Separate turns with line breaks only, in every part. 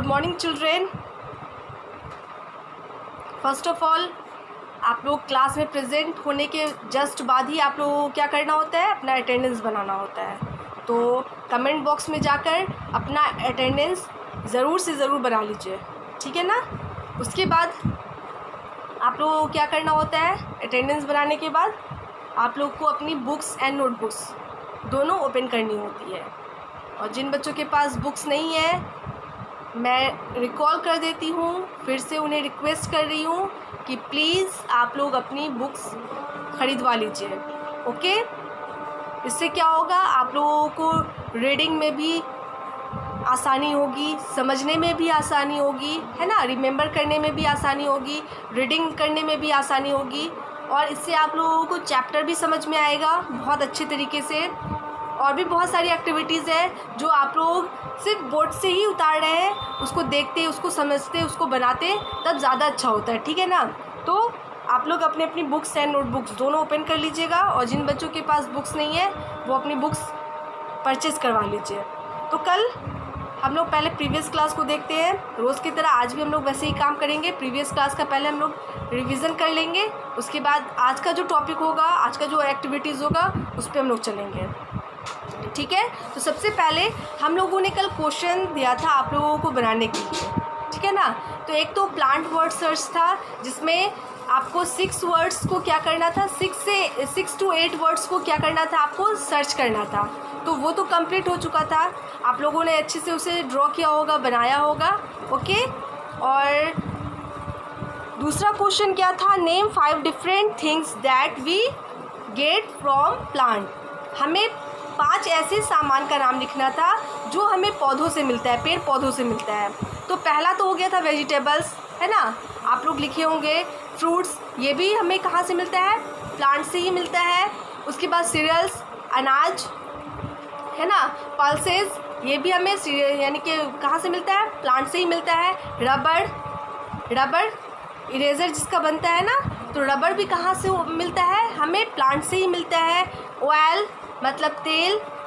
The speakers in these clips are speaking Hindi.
Good morning children. First of all आप लोग क्लास में प्रेजेंट होने के जस्ट बाद ही आप लोगों को क्या करना होता है, अपना अटेंडेंस बनाना होता है। तो कमेंट बॉक्स में जाकर अपना अटेंडेंस ज़रूर से ज़रूर बना लीजिए, ठीक है ना। उसके बाद आप लोगों को क्या करना होता है, अटेंडेंस बनाने के बाद आप लोग को अपनी बुक्स एंड नोटबुक्स दोनों ओपन करनी होती है। और जिन बच्चों के पास बुक्स नहीं है, मैं रिकॉल कर देती हूँ, फिर से उन्हें रिक्वेस्ट कर रही हूँ कि प्लीज़ आप लोग अपनी बुक्स ख़रीदवा लीजिए, ओके। इससे क्या होगा, आप लोगों को रीडिंग में भी आसानी होगी, समझने में भी आसानी होगी, है ना, रिमेंबर करने में भी आसानी होगी, रीडिंग करने में भी आसानी होगी। और इससे आप लोगों को चैप्टर भी समझ में आएगा बहुत अच्छे तरीके से। और भी बहुत सारी एक्टिविटीज़ है जो आप लोग सिर्फ बोर्ड से ही उतार रहे हैं, उसको देखते, उसको समझते, उसको बनाते, तब ज़्यादा अच्छा होता है, ठीक है ना। तो आप लोग अपने अपनी बुक्स एंड नोटबुक्स दोनों ओपन कर लीजिएगा। और जिन बच्चों के पास बुक्स नहीं है वो अपनी बुक्स परचेज़ करवा लीजिए। तो कल हम लोग पहले प्रीवियस क्लास को देखते हैं, रोज़ की तरह आज भी हम लोग वैसे ही काम करेंगे। प्रीवियस क्लास का पहले हम लोग रिवीजन कर लेंगे, उसके बाद आज का जो टॉपिक होगा, आज का जो एक्टिविटीज़ होगा, उस पर हम लोग चलेंगे, ठीक है। तो सबसे पहले हम लोगों ने कल क्वेश्चन दिया था आप लोगों को बनाने के लिए, ठीक है ना। तो एक तो प्लांट वर्ड सर्च था, जिसमें आपको 6 वर्ड्स को क्या करना था, 6 to 8 वर्ड्स को क्या करना था, आपको सर्च करना था। तो वो तो कंप्लीट हो चुका था, आप लोगों ने अच्छे से उसे ड्रॉ किया होगा, बनाया होगा, ओके। और दूसरा क्वेश्चन क्या था, name 5 different things that we get from plant. हमें 5 ऐसे सामान का नाम लिखना था जो हमें पौधों से मिलता है, पेड़ पौधों से मिलता है। तो पहला तो हो गया था वेजिटेबल्स, है ना, आप लोग लिखे होंगे। फ्रूट्स, ये भी हमें कहाँ से मिलता है, प्लांट से ही मिलता है। उसके बाद सीरियल्स, अनाज, है ना। पल्सेस, ये भी हमें यानी कि कहाँ से मिलता है, प्लांट से ही मिलता है। रबर इरेज़र जिसका बनता है ना, तो रबर भी कहाँ से मिलता है, हमें प्लांट से ही मिलता है। ऑयल मतलब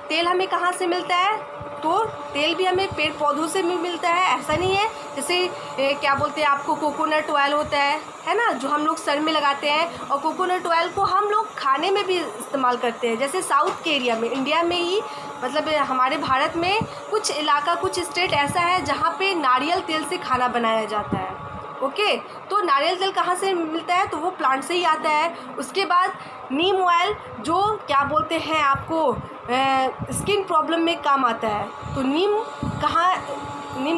तेल हमें कहाँ से मिलता है, तो तेल भी हमें पेड़ पौधों से भी मिलता है। ऐसा नहीं है जैसे क्या बोलते हैं आपको, कोकोनट ऑयल होता है ना, जो हम लोग सर में लगाते हैं। और कोकोनट ऑयल को हम लोग खाने में भी इस्तेमाल करते हैं। जैसे साउथ के एरिया में, इंडिया में ही, मतलब हमारे भारत में कुछ इलाका, कुछ स्टेट ऐसा है जहाँ पे नारियल तेल से खाना बनाया जाता है, ओके। तो नारियल तेल कहाँ से मिलता है, तो वो प्लांट से ही आता है। उसके बाद नीम ऑयल, जो क्या बोलते हैं आपको, स्किन प्रॉब्लम में काम आता है। तो नीम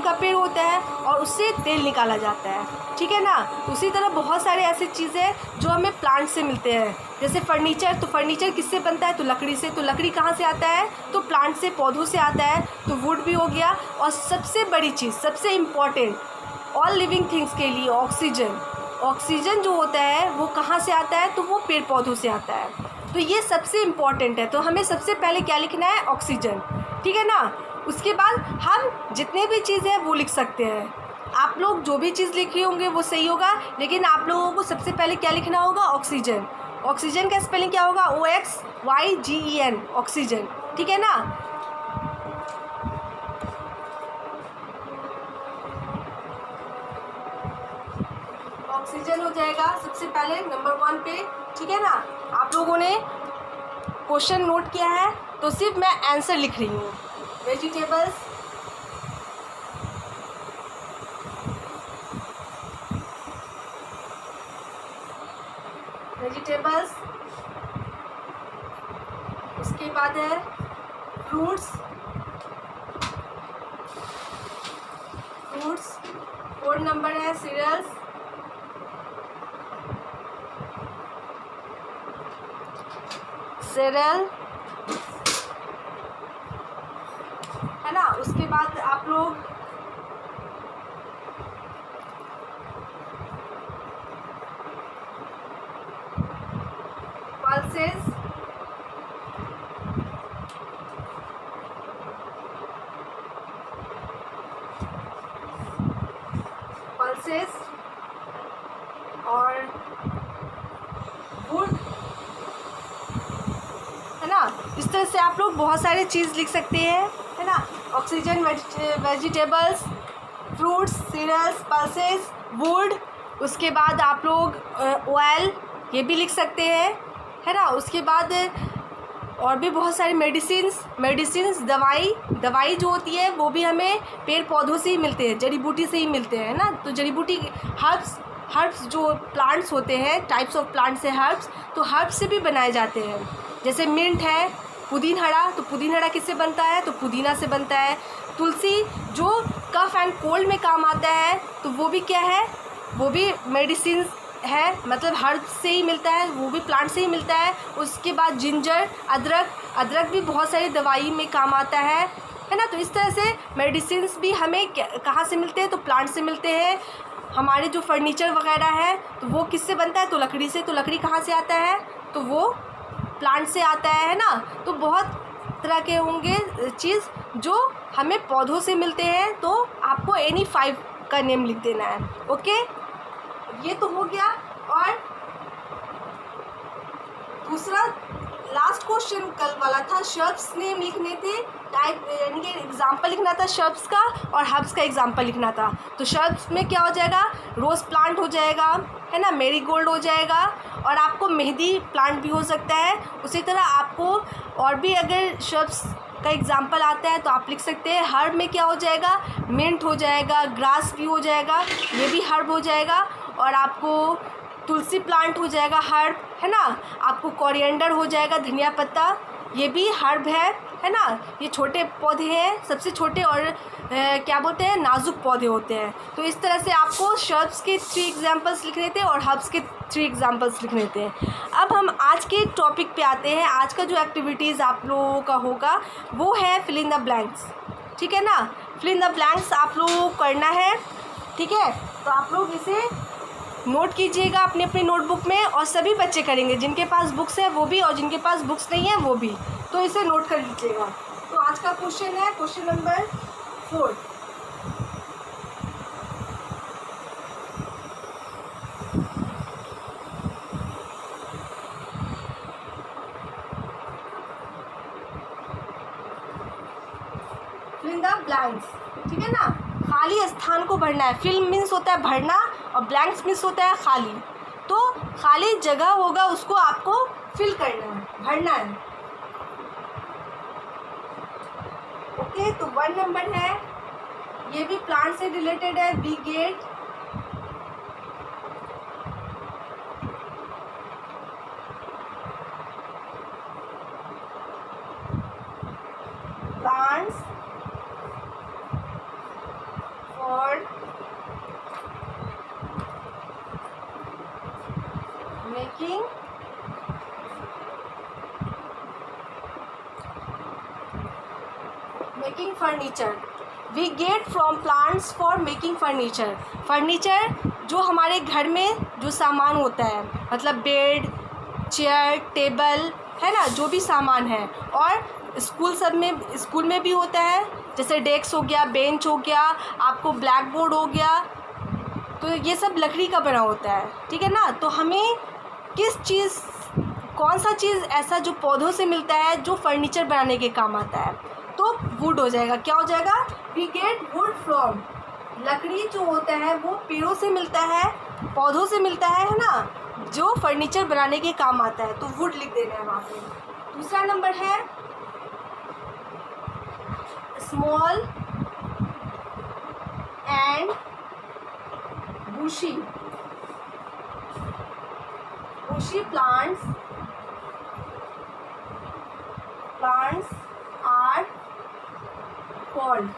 का पेड़ होता है और उससे तेल निकाला जाता है, ठीक है ना। उसी तरह बहुत सारे ऐसी चीज़ें जो हमें प्लांट से मिलते हैं। जैसे फर्नीचर, तो फर्नीचर किससे बनता है, तो लकड़ी से। तो लकड़ी कहाँ से आता है, तो प्लांट से, पौधों से आता है। तो वुड भी हो गया। और सबसे बड़ी चीज़, सबसे इम्पॉर्टेंट ऑल लिविंग थिंग्स के लिए, ऑक्सीजन जो होता है वो कहाँ से आता है, तो वो पेड़ पौधों से आता है। तो ये सबसे इम्पॉर्टेंट है। तो हमें सबसे पहले क्या लिखना है, ऑक्सीजन, ठीक है ना। उसके बाद हम जितने भी चीज़ें हैं वो लिख सकते हैं। आप लोग जो भी चीज़ लिखे होंगे वो सही होगा, लेकिन आप लोगों को सबसे पहले क्या लिखना होगा, ऑक्सीजन। ऑक्सीजन का स्पेलिंग क्या होगा, OXYGEN, ऑक्सीजन, ठीक है ना। ऑक्सीजन हो जाएगा सबसे पहले नंबर 1 पे, ठीक है ना। आप लोगों ने क्वेश्चन नोट किया है, तो सिर्फ मैं आंसर लिख रही हूँ। वेजिटेबल्स, उसके बाद है फ्रूट्स, फोर्थ नंबर है सीरियल्स, है ना। उसके बाद आप लोग पल्सेस, और वुड, है ना। इस तरह से आप लोग बहुत सारे चीज़ लिख सकते हैं, है ना। Oxygen, vegetables, fruits, cereals, pulses, wood, उसके बाद आप लोग ऑयल ये भी लिख सकते हैं, है ना। उसके बाद और भी बहुत सारी मेडिसिन्स दवाई जो होती है वो भी हमें पेड़ पौधों से ही मिलते हैं, जड़ी बूटी से ही मिलते हैं ना। तो जड़ी बूटी हर्ब्स जो प्लांट्स होते हैं, टाइप्स ऑफ प्लांट्स है हर्ब्स, तो हर्ब्स से भी बनाए जाते हैं। जैसे मिंट है, पुदीन हड़ा, तो पुदीन हड़ा किससे बनता है, तो पुदीना से बनता है। तुलसी जो कफ एंड कोल्ड में काम आता है, तो वो भी क्या है, वो भी मेडिसिन है, मतलब हर्ब से ही मिलता है, वो भी प्लांट से ही मिलता है। उसके बाद जिंजर, अदरक भी बहुत सारी दवाई में काम आता है ना। तो इस तरह से मेडिसिन्स भी हमें कहाँ से मिलते हैं, तो प्लांट से मिलते हैं। हमारे जो फर्नीचर वगैरह है तो वो किससे बनता है, तो लकड़ी से। तो लकड़ी कहाँ से आता है, तो वो प्लांट से आता है ना। तो बहुत तरह के होंगे चीज़ जो हमें पौधों से मिलते हैं, तो आपको एनी 5 का नेम लिख देना है। ओके, ये तो हो गया। और दूसरा लास्ट क्वेश्चन कल वाला था, शब्स नेम लिखने थे, टाइप यानी कि एग्जाम्पल लिखना था शब्स का, और हर्ब्स का एग्जाम्पल लिखना था। तो शब्स में क्या हो जाएगा, रोज़ प्लांट हो जाएगा, है ना, मेरीगोल्ड हो जाएगा, और आपको मेहंदी प्लांट भी हो सकता है। उसी तरह आपको और भी अगर शब्स का एग्जाम्पल आता है तो आप लिख सकते हैं। हर्ब में क्या हो जाएगा, मिंट हो जाएगा, ग्रास भी हो जाएगा, ये भी हर्ब हो जाएगा। और आपको तुलसी प्लांट हो जाएगा हर्ब, है ना। आपको कोरिएंडर हो जाएगा, धनिया पत्ता, ये भी हर्ब है ना। ये छोटे पौधे हैं, सबसे छोटे, और क्या बोलते हैं, नाजुक पौधे होते हैं। तो इस तरह से आपको शर्ब्स के 3 एग्जाम्पल्स लिखने थे और हर्ब्स के 3 एग्जाम्पल्स लिखने थे। अब हम आज के टॉपिक पे आते हैं। आज का जो एक्टिविटीज़ आप लोगों का होगा वो है फिल इन द ब्लैंक्स, ठीक है ना। फिल इन द ब्लैंक्स आप लोगों को करना है, ठीक है। तो आप लोग इसे नोट कीजिएगा अपनी अपनी नोटबुक में, और सभी बच्चे करेंगे, जिनके पास बुक्स है वो भी, और जिनके पास बुक्स नहीं है वो भी, तो इसे नोट कर लीजिएगा। तो आज का क्वेश्चन है question number 4। Fill in the blanks, ठीक है ना। खाली स्थान को भरना है। फिल मीन्स होता है भरना, और ब्लैंक्स मीन्स होता है खाली। तो खाली जगह होगा उसको आपको फिल करना है, भरना है। ओके, तो 1 नंबर है, ये भी प्लांट से रिलेटेड है, we get plants for making furniture. We get from plants for making furniture. Furniture जो हमारे घर में जो सामान होता है, मतलब बेड, चेयर, टेबल, है ना, जो भी सामान है। और स्कूल में भी होता है, जैसे डेस्क हो गया, बेंच हो गया, आपको ब्लैक बोर्ड हो गया, तो ये सब लकड़ी का बना होता है, ठीक है ना। तो हमें कौन सा चीज़ ऐसा जो पौधों से मिलता है जो फर्नीचर बनाने के काम आता है, तो वुड हो जाएगा। क्या हो जाएगा, वी गेट वुड फ्रॉम। लकड़ी जो होता है वो पेड़ों से मिलता है, पौधों से मिलता है ना, जो फर्नीचर बनाने के काम आता है, तो वुड लिख देना है वहाँ पे। दूसरा नंबर है small and bushy plants are called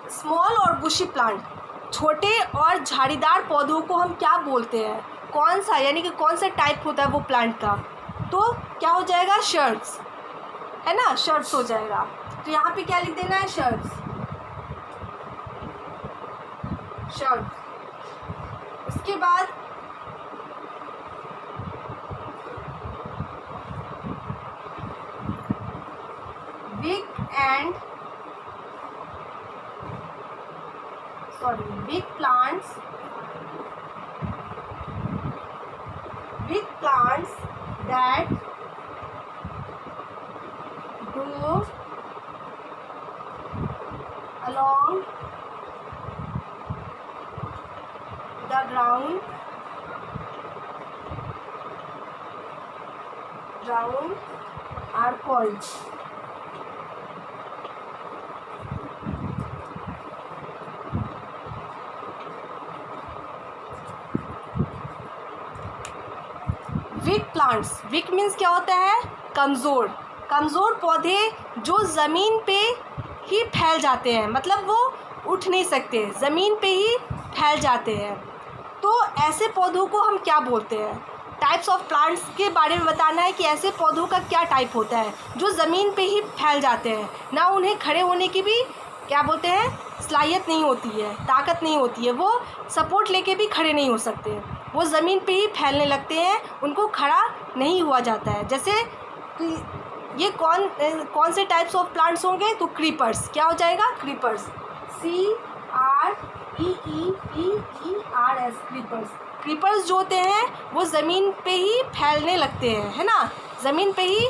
small और बुशी प्लांट। छोटे और झाड़ीदार पौधों को हम क्या बोलते हैं, कौन सा, यानी कि कौन सा टाइप होता है वो प्लांट का, तो क्या हो जाएगा, शर्ब्स, है ना, शर्ब्स हो जाएगा। तो यहाँ पे क्या लिख देना है, शर्ब्स। उसके बाद big plants that grow along the ground are called weak plants. Weak means क्या होता है? कमज़ोर। कमज़ोर पौधे जो ज़मीन पे ही फैल जाते हैं, मतलब वो उठ नहीं सकते, ज़मीन पे ही फैल जाते हैं। तो ऐसे पौधों को हम क्या बोलते हैं? टाइप्स ऑफ प्लांट्स के बारे में बताना है कि ऐसे पौधों का क्या टाइप होता है जो ज़मीन पे ही फैल जाते हैं, ना उन्हें खड़े होने की भी क्या बोलते हैं सलाहियत नहीं होती है, ताकत नहीं होती है, वो सपोर्ट लेके भी खड़े नहीं हो सकते, वो ज़मीन पे ही फैलने लगते हैं, उनको खड़ा नहीं हुआ जाता है। जैसे ये कौन से टाइप्स ऑफ प्लांट्स होंगे? तो क्रीपर्स। क्या हो जाएगा? क्रीपर्स। CREEPERS creepers. क्रीपर्स जो होते हैं वो ज़मीन पे ही फैलने लगते हैं, है ना, ज़मीन पे ही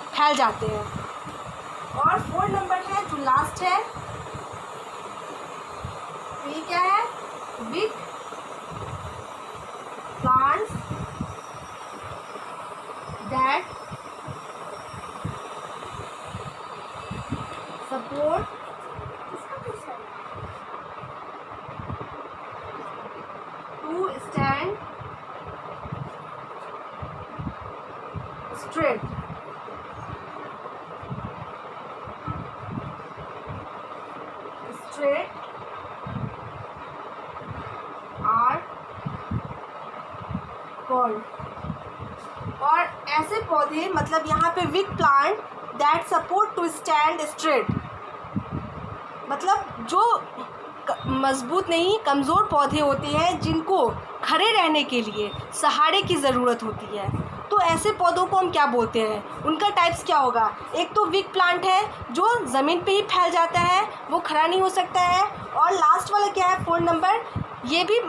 फैल जाते हैं। और 4 नंबर है जो लास्ट है, तो ये क्या है? Weak plants that support to stand straight. Are called. और ऐसे पौधे, मतलब यहाँ पे weak plant that support to stand straight, मतलब जो मजबूत नहीं, कमज़ोर पौधे होते हैं जिनको खड़े रहने के लिए सहारे की ज़रूरत होती है। तो ऐसे पौधों को हम क्या बोलते हैं? उनका टाइप्स क्या होगा? एक तो वीक प्लांट है जो ज़मीन पे ही फैल जाता है, वो खड़ा नहीं हो सकता है। और लास्ट वाला क्या है? 4 नंबर, ये भी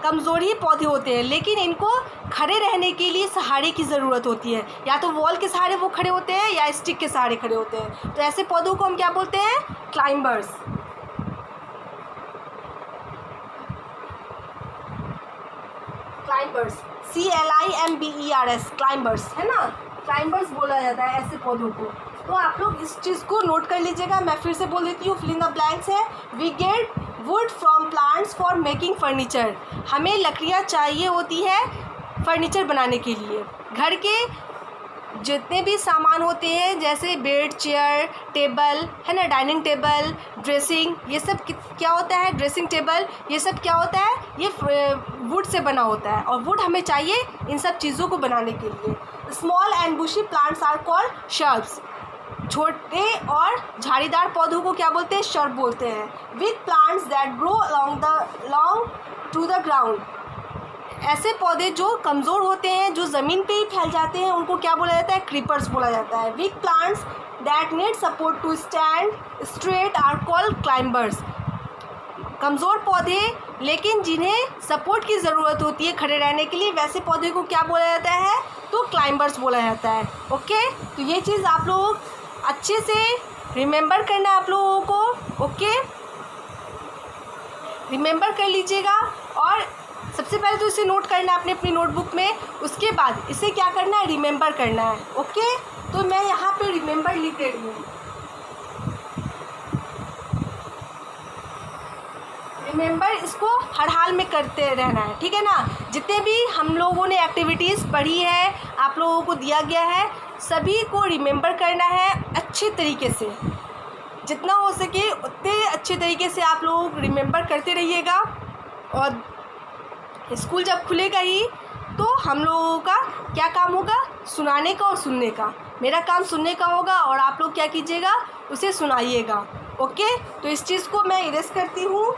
कमज़ोर ही पौधे होते हैं, लेकिन इनको खड़े रहने के लिए सहारे की ज़रूरत होती है, या तो वॉल के सहारे वो खड़े होते हैं या स्टिक के सहारे खड़े होते हैं। तो ऐसे पौधों को हम क्या बोलते हैं? क्लाइंबर्स। क्लाइंबर्स, CLIMBERS, क्लाइंबर्स, है ना, क्लाइंबर्स बोला जाता है ऐसे पौधों को। तो आप लोग इस चीज़ को नोट कर लीजिएगा। मैं फिर से बोल देती हूँ, फिल इन द ब्लैंक्स है। We get wood from plants for making furniture. हमें लकड़ियाँ चाहिए होती है फर्नीचर बनाने के लिए। घर के जितने भी सामान होते हैं, जैसे बेड, चेयर, टेबल, है ना, डाइनिंग टेबल, ड्रेसिंग, ये सब क्या होता है? ड्रेसिंग टेबल, ये सब क्या होता है? ये वुड से बना होता है, और वुड हमें चाहिए इन सब चीज़ों को बनाने के लिए। Small and bushy plants are called shrubs. छोटे और झाड़ीदार पौधों को क्या बोलते हैं? शर्ब बोलते हैं। With plants that grow along to the ground. ऐसे पौधे जो कमज़ोर होते हैं, जो ज़मीन पे ही फैल जाते हैं, उनको क्या बोला जाता है? क्रीपर्स बोला जाता है। Weak plants that need support to stand straight are called climbers. कमज़ोर पौधे लेकिन जिन्हें सपोर्ट की ज़रूरत होती है खड़े रहने के लिए, वैसे पौधे को क्या बोला जाता है? तो क्लाइंबर्स बोला जाता है। ओके, तो ये चीज़ आप लोग अच्छे से रिमेंबर करना है आप लोगों को। ओके, रिमेंबर कर लीजिएगा। और सबसे पहले तो इसे नोट करना है अपने अपनी नोटबुक में, उसके बाद इसे क्या करना है? रिमेंबर करना है। ओके, तो मैं यहाँ पे रिमेंबर लिख दे रही हूँ। रिमेंबर इसको हर हाल में करते रहना है, ठीक है ना। जितने भी हम लोगों ने एक्टिविटीज़ पढ़ी है, आप लोगों को दिया गया है, सभी को रिमेंबर करना है अच्छे तरीके से। जितना हो सके उतने अच्छे तरीके से आप लोग रिमेंबर करते रहिएगा। और स्कूल जब खुलेगा ही तो हम लोगों का क्या काम होगा? सुनाने का और सुनने का। मेरा काम सुनने का होगा और आप लोग क्या कीजिएगा? उसे सुनाइएगा। ओके, तो इस चीज़ को मैं इरेज करती हूँ।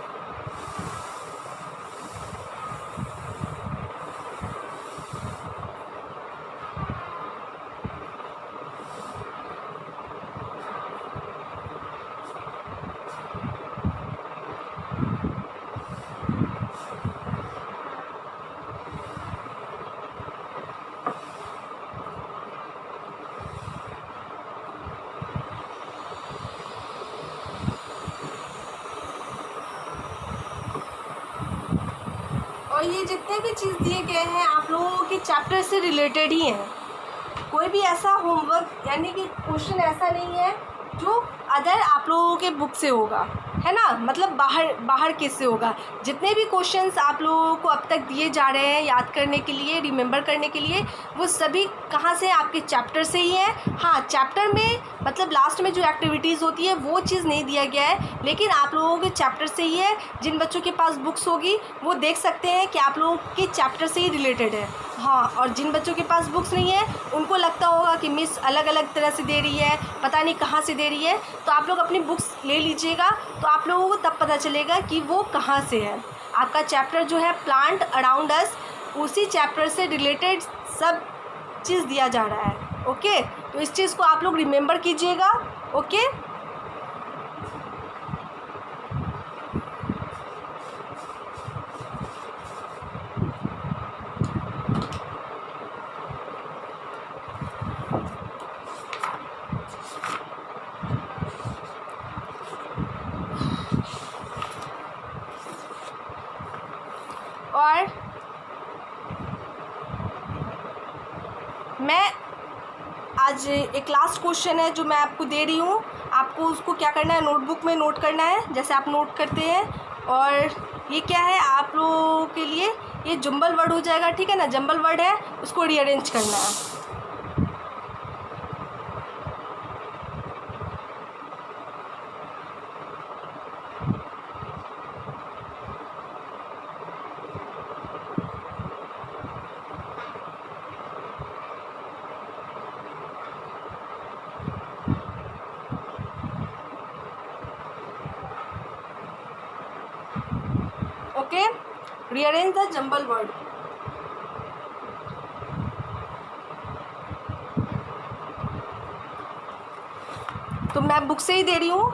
ये जितने भी चीज़ दिए गए हैं आप लोगों के चैप्टर से रिलेटेड ही हैं। कोई भी ऐसा होमवर्क यानी कि क्वेश्चन ऐसा नहीं है जो अदर आप लोगों के बुक से होगा, है ना, मतलब बाहर किससे होगा। जितने भी क्वेश्चंस आप लोगों को अब तक दिए जा रहे हैं याद करने के लिए, रिमेंबर करने के लिए, वो सभी कहाँ से, आपके चैप्टर से ही हैं। हाँ, चैप्टर में मतलब लास्ट में जो एक्टिविटीज़ होती है वो चीज़ नहीं दिया गया है, लेकिन आप लोगों के चैप्टर से ही है। जिन बच्चों के पास बुक्स होगी वो देख सकते हैं कि आप लोगों के चैप्टर से ही रिलेटेड है। हाँ, और जिन बच्चों के पास बुक्स नहीं है उनको लगता होगा कि मिस अलग अलग तरह से दे रही है, पता नहीं कहाँ से दे रही है, तो आप लोग अपनी बुक्स ले लीजिएगा, तो आप लोगों को तब पता चलेगा कि वो कहाँ से है। आपका चैप्टर जो है प्लांट अराउंड अस, उसी चैप्टर से रिलेटेड सब चीज़ दिया जा रहा है। ओके, तो इस चीज़ को आप लोग रिमेंबर कीजिएगा। ओके, और मैं आज एक लास्ट क्वेश्चन है जो मैं आपको दे रही हूँ, आपको उसको क्या करना है, नोटबुक में नोट करना है जैसे आप नोट करते हैं। और ये क्या है आप लोगों के लिए, ये जंबल वर्ड हो जाएगा, ठीक है ना, जंबल वर्ड है, उसको रीअरेंज करना है। Okay, rearrange the jumble word. तो मैं बुक से ही दे रही हूँ।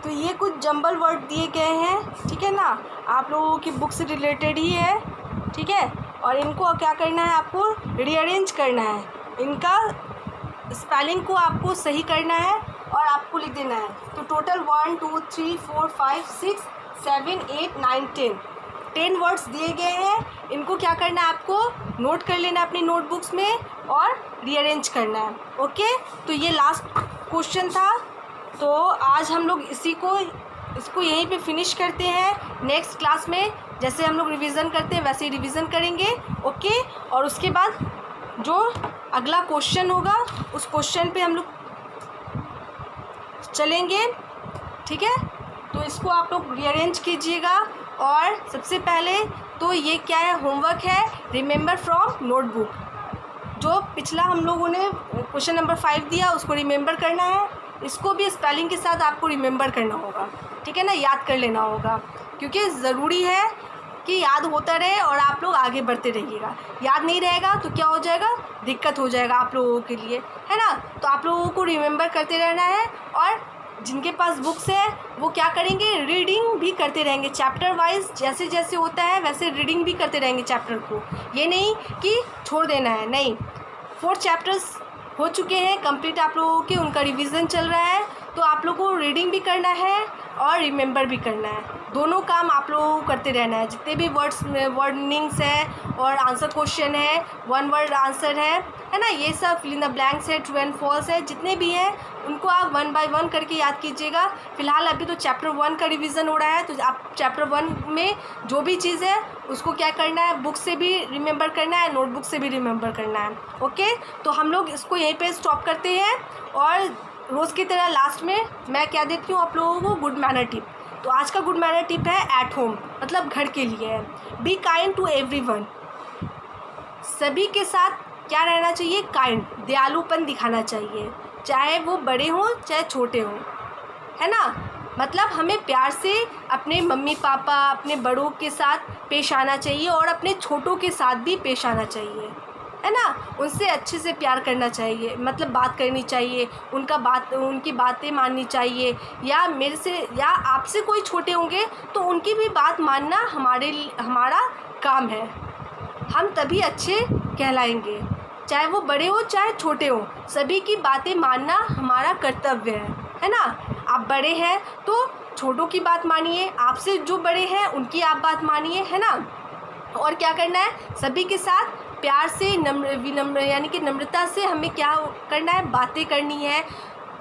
तो ये कुछ जंबल वर्ड दिए गए हैं, ठीक है ना, आप लोगों की बुक से रिलेटेड ही है, ठीक है। और इनको क्या करना है, आपको रीअरेंज करना है, इनका स्पेलिंग को आपको सही करना है और आपको लिख देना है। तो टोटल 1 2 3 4 5 6 7 8 9 10 वर्ड्स दिए गए हैं। इनको क्या करना है, आपको नोट कर लेना है अपनी नोटबुक्स में और रीअरेंज करना है। ओके, तो ये लास्ट क्वेश्चन था। तो आज हम लोग इसको यहीं पे फिनिश करते हैं। नेक्स्ट क्लास में जैसे हम लोग रिवीजन करते हैं वैसे ही रिवीजन करेंगे। ओके, और उसके बाद जो अगला क्वेश्चन होगा उस क्वेश्चन पे हम लोग चलेंगे। ठीक है, तो इसको आप लोग रीअरेंज कीजिएगा। और सबसे पहले तो ये क्या है, होमवर्क है, रिमेंबर फ्रॉम नोटबुक। जो पिछला हम लोगों ने क्वेश्चन नंबर 5 दिया उसको रिमेंबर करना है। इसको भी स्पेलिंग के साथ आपको रिमेंबर करना होगा। ठीक है ना, याद कर लेना होगा, क्योंकि ज़रूरी है कि याद होता रहे और आप लोग आगे बढ़ते रहिएगा। याद नहीं रहेगा तो क्या हो जाएगा, दिक्कत हो जाएगा आप लोगों के लिए, है ना। तो आप लोगों को रिमेंबर करते रहना है। और जिनके पास बुक्स है वो क्या करेंगे, रीडिंग भी करते रहेंगे। चैप्टर वाइज जैसे जैसे होता है वैसे रीडिंग भी करते रहेंगे चैप्टर को। ये नहीं कि छोड़ देना है, नहीं। 4 चैप्टर्स हो चुके हैं कंप्लीट आप लोगों के, उनका रिवीजन चल रहा है। तो आप लोगों को रीडिंग भी करना है और रिमेंबर भी करना है। दोनों काम आप लोगों को करते रहना है। जितने भी वर्डिंग्स हैं और आंसर क्वेश्चन है, 1 वर्ड आंसर है ना, ये सब फिल इन द ब्लैंक्स है, ट्रू एंड फॉल्स है, जितने भी हैं उनको आप 1 बाय 1 करके याद कीजिएगा। फिलहाल अभी तो चैप्टर 1 का रिवीजन हो रहा है, तो आप चैप्टर 1 में जो भी चीज़ है उसको क्या करना है, बुक से भी रिमेंबर करना है, नोटबुक से भी रिमेंबर करना है। ओके, तो हम लोग इसको यहीं पे स्टॉप करते हैं। और रोज़ की तरह लास्ट में मैं क्या देती हूँ आप लोगों को, गुड मैनर टिप। तो आज का गुड मैनर टिप है एट होम, मतलब घर के लिए है। बी काइंड टू एवरीवन, सभी के साथ क्या रहना चाहिए, काइंड, दयालुपन दिखाना चाहिए, चाहे वो बड़े हों चाहे छोटे हों, है ना। मतलब हमें प्यार से अपने मम्मी पापा, अपने बड़ों के साथ पेश आना चाहिए और अपने छोटों के साथ भी पेश आना चाहिए, है ना। उनसे अच्छे से प्यार करना चाहिए, मतलब बात करनी चाहिए, उनकी बातें माननी चाहिए। या मेरे से या आपसे कोई छोटे होंगे तो उनकी भी बात मानना हमारा काम है। हम तभी अच्छे कहलाएंगे, चाहे वो बड़े हो चाहे छोटे हो, सभी की बातें मानना हमारा कर्तव्य है ना। आप बड़े हैं तो छोटों की बात मानिए, आपसे जो बड़े हैं उनकी आप बात मानिए, है ना। और क्या करना है, सभी के साथ प्यार से विनम्र यानी कि नम्रता से हमें क्या करना है, बातें करनी है।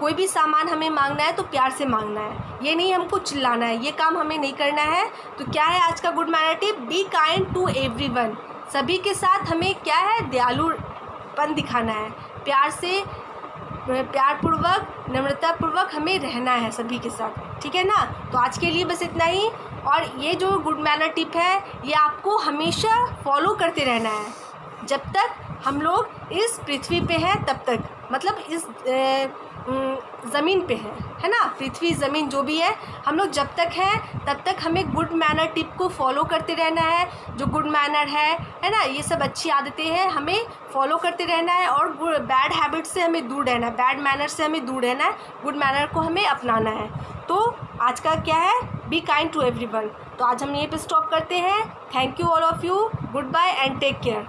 कोई भी सामान हमें मांगना है तो प्यार से मांगना है, ये नहीं हमको चिल्लाना है, ये काम हमें नहीं करना है। तो क्या है आज का good manner tip, be kind to everyone, सभी के साथ हमें क्या है, दयालुपन दिखाना है, प्यार से, प्यारपूर्वक, नम्रतापूर्वक हमें रहना है सभी के साथ। ठीक है ना। तो आज के लिए बस इतना ही। और ये जो गुड मैनर टिप है ये आपको हमेशा फॉलो करते रहना है जब तक हम लोग इस पृथ्वी पे हैं तब तक, मतलब इस ज़मीन पे है ना। पृथ्वी ज़मीन जो भी है, हम लोग जब तक हैं तब तक हमें गुड मैनर टिप को फॉलो करते रहना है। जो गुड मैनर है ना, ये सब अच्छी आदतें हैं, हमें फॉलो करते रहना है। और बैड हैबिट से हमें दूर रहना है, बैड मैनर से हमें दूर रहना है, गुड मैनर को हमें अपनाना है। तो आज का क्या है, बी काइंड टू एवरीवन। तो आज हम यहीं पे स्टॉप करते हैं। Thank you all of you, good bye and take care.